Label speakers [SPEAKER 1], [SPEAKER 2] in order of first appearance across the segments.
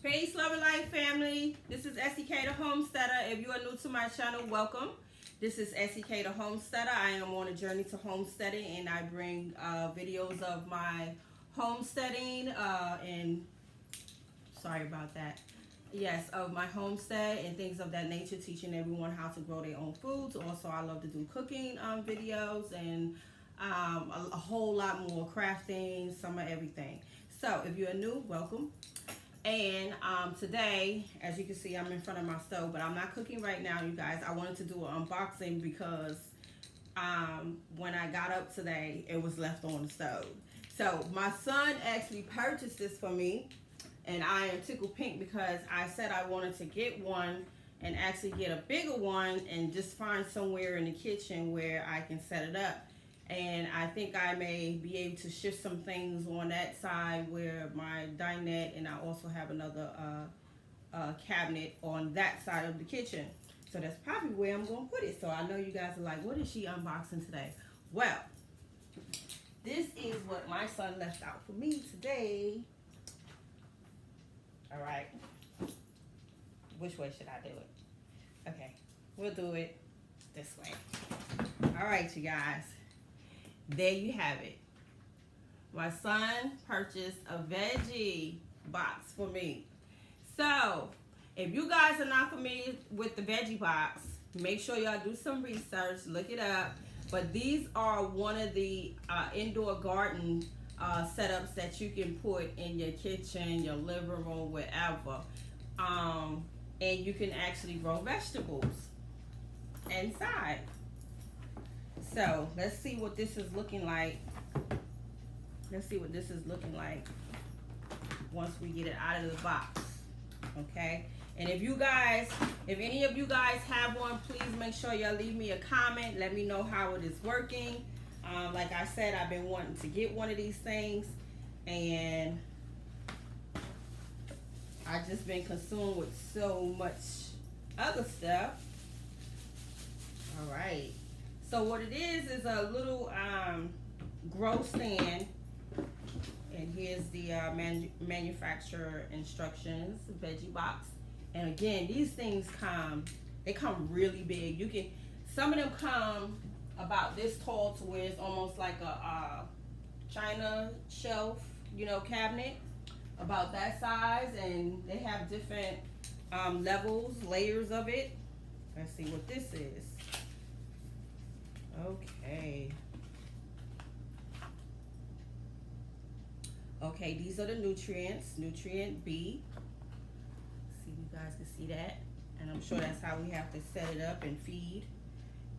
[SPEAKER 1] Peace, love, and life, family. This is SEK the Homesteader. If you are new to my channel, welcome. This is SEK the Homesteader. I am on a journey to homesteading, and I bring videos of my homesteading and sorry about that. Yes, of my homestead and things of that nature, teaching everyone how to grow their own foods. Also, I love to do cooking videos and a whole lot more crafting, some of everything. So if you're new, welcome. And today, as you can see, I'm in front of my stove, but I'm not cooking right now, you guys. I wanted to do an unboxing because when I got up today, it was left on the stove. So my son actually purchased this for me, and I am tickled pink because I said I wanted to get one and actually get a bigger one and just find somewhere in the kitchen where I can set it up. And I think I may be able to shift some things on that side where my dinette, and I also have another cabinet on that side of the kitchen. So that's probably where I'm going to put it. So I know you guys are like, what is she unboxing today? Well, this is what my son left out for me today. All right. Which way should I do it? Okay, we'll do it this way. All right, you guys. There you have it. My son purchased a veggie box for me. So, if you guys are not familiar with the veggie box, make sure y'all do some research, look it up. But these are one of the indoor garden setups that you can put in your kitchen, your living room, wherever. And you can actually grow vegetables inside. So let's see what this is looking like. Let's see what this is looking like once we get it out of the box. Okay. And if any of you guys have one, please make sure y'all leave me a comment. Let me know how it is working. Like I said, I've been wanting to get one of these things, and I've just been consumed with so much other stuff. All right. So what it is a little grow stand, and here's the manufacturer instructions, veggie box. And again, these things come really big. Some of them come about this tall to where it's almost like a china shelf, cabinet, about that size, and they have different levels, layers of it. Let's see what this is. Okay, these are the nutrients. Nutrient B. See, you guys can see that. And I'm sure that's how we have to set it up and feed.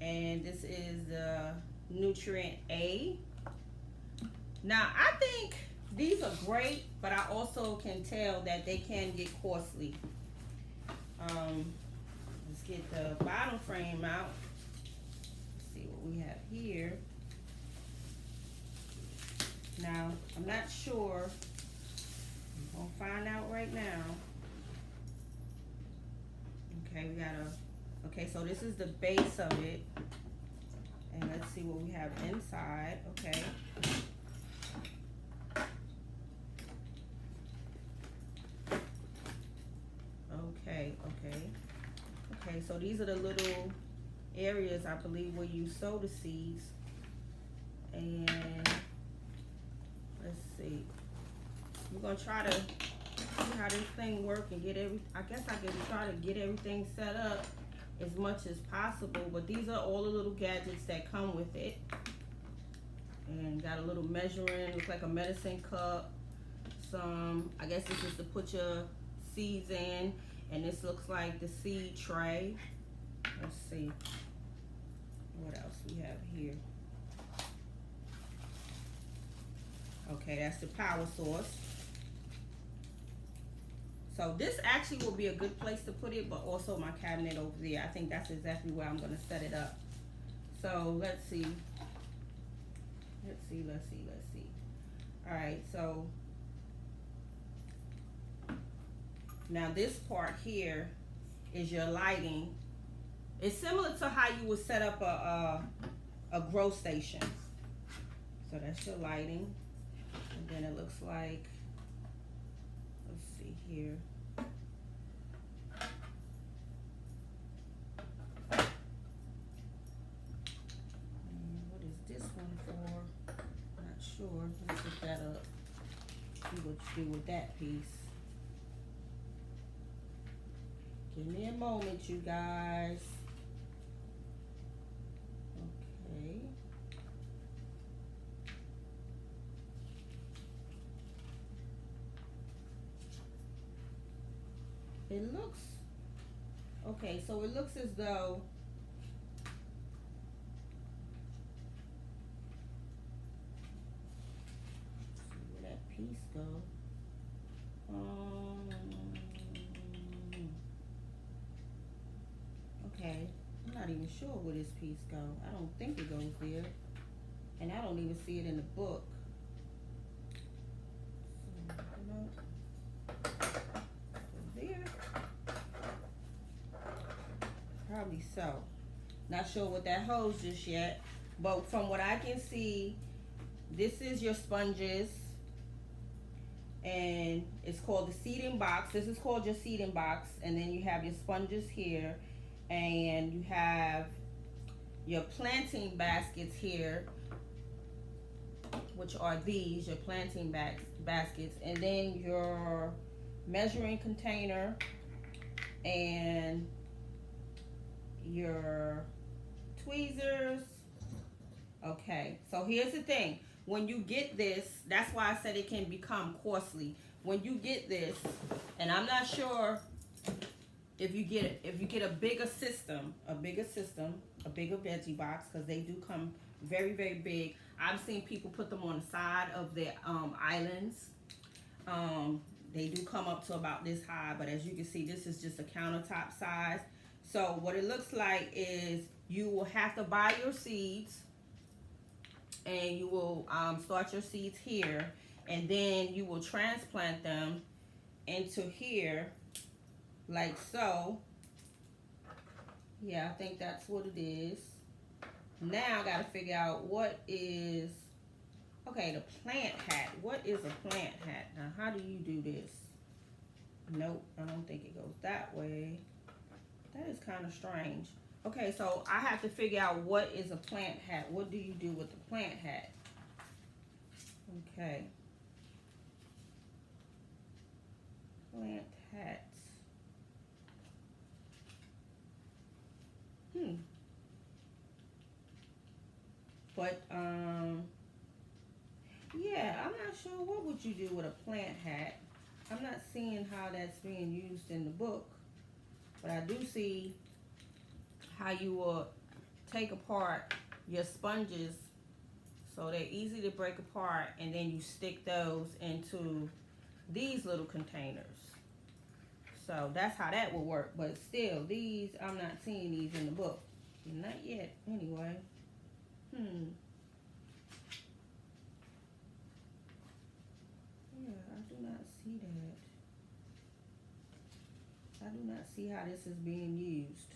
[SPEAKER 1] And this is the nutrient A. Now, I think these are great, but I also can tell that they can get costly. Let's get the bottom frame out. We have here. Now, I'm not sure. I'm gonna find out right now. Okay, so this is the base of it. And let's see what we have inside. Okay. Okay, so these are the little areas, I believe, where you sow the seeds. And let's see, we're gonna try to see how this thing works and I guess I can try to get everything set up as much as possible. But these are all the little gadgets that come with it. And got a little measuring, looks like a medicine cup. I guess this is to put your seeds in. And this looks like the seed tray. Let's see what else we have here. Okay, that's the power source. So this actually will be a good place to put it, but also my cabinet over there. I think that's exactly where I'm going to set it up. So let's see. All right, so now this part here is your lighting. It's similar to how you would set up a grow station. So that's your lighting. And then it looks like, let's see here. what to do with that piece. Give me a moment, you guys. Okay. It looks, okay, so it looks as though piece go. Okay, I'm not even sure where this piece go. I don't think it goes there, and I don't even see it in the book. There, probably so. Not sure what that holds just yet, but from what I can see, this is your sponges. And it's called the seeding box. This is called your seeding box. And then you have your sponges here, and you have your planting baskets here, which are these, your planting baskets, and then your measuring container and your tweezers. Okay, so here's the thing. When you get this, that's why I said it can become costly. When you get this, and I'm not sure if you get a bigger system, a bigger Vegebox, because they do come very, very big. I've seen people put them on the side of their islands. They do come up to about this high, but as you can see, this is just a countertop size. So what it looks like is you will have to buy your seeds, and you will start your seeds here, and then you will transplant them into here like so. Yeah, I think that's what it is. Now I gotta figure out what is, okay, the plant hat. What is a plant hat? Now how do you do this? Nope, I don't think it goes that way. That is kind of strange. Okay, so I have to figure out what is a plant hat. What do you do with the plant hat? Okay. Plant hats. But, yeah, I'm not sure what would you do with a plant hat. I'm not seeing how that's being used in the book. But I do see how you will take apart your sponges, so they're easy to break apart, and then you stick those into these little containers. So that's how that will work. But still, these, I'm not seeing these in the book. Not yet, anyway. Yeah, I do not see that. I do not see how this is being used.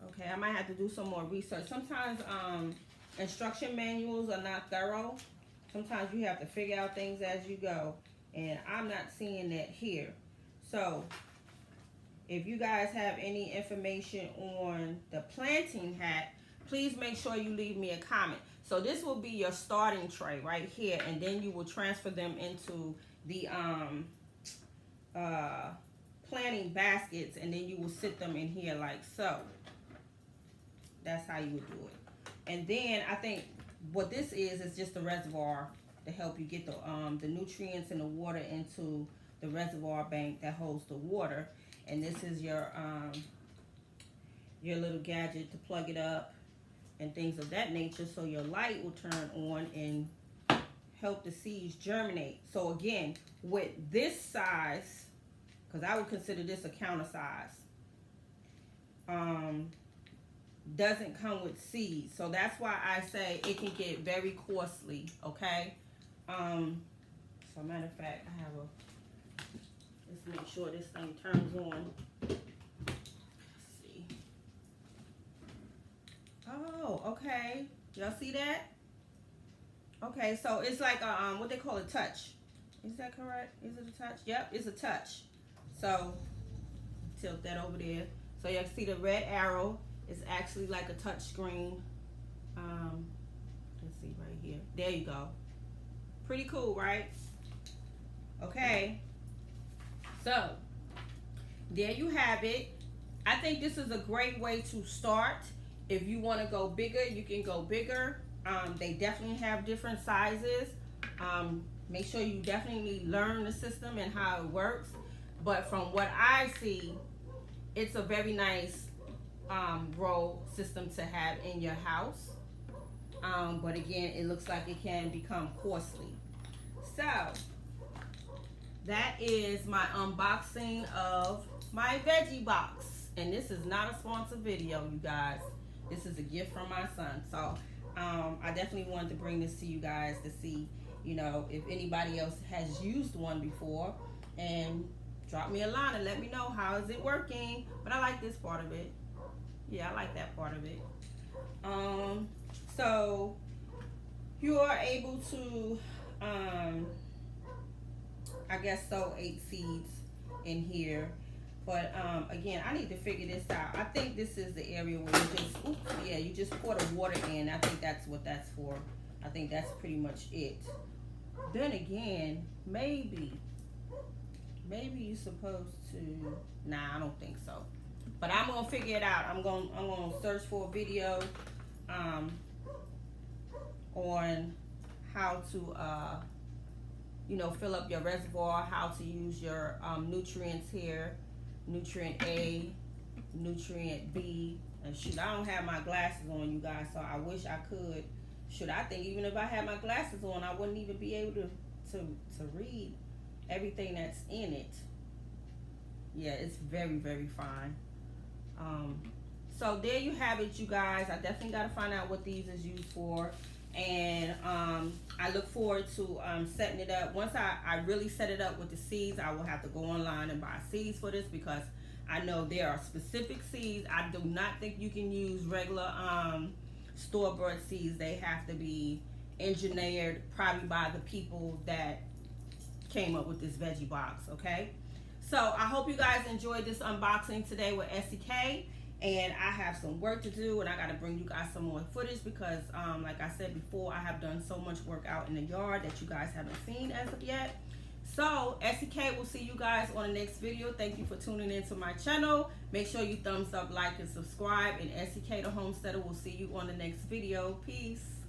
[SPEAKER 1] Okay, I might have to do some more research. Sometimes instruction manuals are not thorough. Sometimes you have to figure out things as you go, and I'm not seeing that here. So if you guys have any information on the planting hat, please make sure you leave me a comment. So this will be your starting tray right here, and then you will transfer them into the planting baskets, and then you will sit them in here like so. That's how you would do it. And then I think what this is just a reservoir to help you get the nutrients and the water into the reservoir bank that holds the water. And this is your little gadget to plug it up and things of that nature, so your light will turn on and help the seeds germinate. So again, with this size, because I would consider this a counter size, doesn't come with seeds. So that's why I say it can get very costly, okay? So matter of fact, I have a, let's make sure this thing turns on. Oh, okay. Y'all see that? Okay, so it's like a, what they call a touch. Is that correct? Is it a touch? Yep, it's a touch. So tilt that over there. So you can see the red arrow is actually like a touch screen. Let's see right here. There you go. Pretty cool, right? Okay. So there you have it. I think this is a great way to start. If you want to go bigger, you can go bigger. They definitely have different sizes. Make sure you definitely learn the system and how it works. But from what I see, it's a very nice roll system to have in your house. But again, it looks like it can become costly. So that is my unboxing of my Vegebox. And this is not a sponsored video, you guys. This is a gift from my son. So I definitely wanted to bring this to you guys to see, you know, if anybody else has used one before, and drop me a line and let me know how is it working. But I like this part of it. Yeah, I like that part of it. So you are able to I guess sow 8 seeds in here. But again, I need to figure this out. I think this is the area where you just, oops, yeah, you just pour the water in. I think that's what that's for. I think that's pretty much it. Then again, maybe you're supposed to, nah, I don't think so. But I'm gonna figure it out. I'm gonna search for a video on how to you know, fill up your reservoir, how to use your nutrients here. Nutrient A, nutrient B, and shoot, I don't have my glasses on, you guys, so I wish I could. Should I think even if I had my glasses on, I wouldn't even be able to read everything that's in it. Yeah, it's very, very fine. So there you have it, you guys. I definitely got to find out what these is used for. And I look forward to setting it up. Once I really set it up with the seeds, I will have to go online and buy seeds for this, because I know there are specific seeds. I do not think you can use regular store-bought seeds. They have to be engineered probably by the people that came up with this Vegebox, okay? So I hope you guys enjoyed this unboxing today with SEK. And I have some work to do, and I got to bring you guys some more footage because, like I said before, I have done so much work out in the yard that you guys haven't seen as of yet. So, SEK will see you guys on the next video. Thank you for tuning into my channel. Make sure you thumbs up, like, and subscribe. And SEK the Homesteader will see you on the next video. Peace.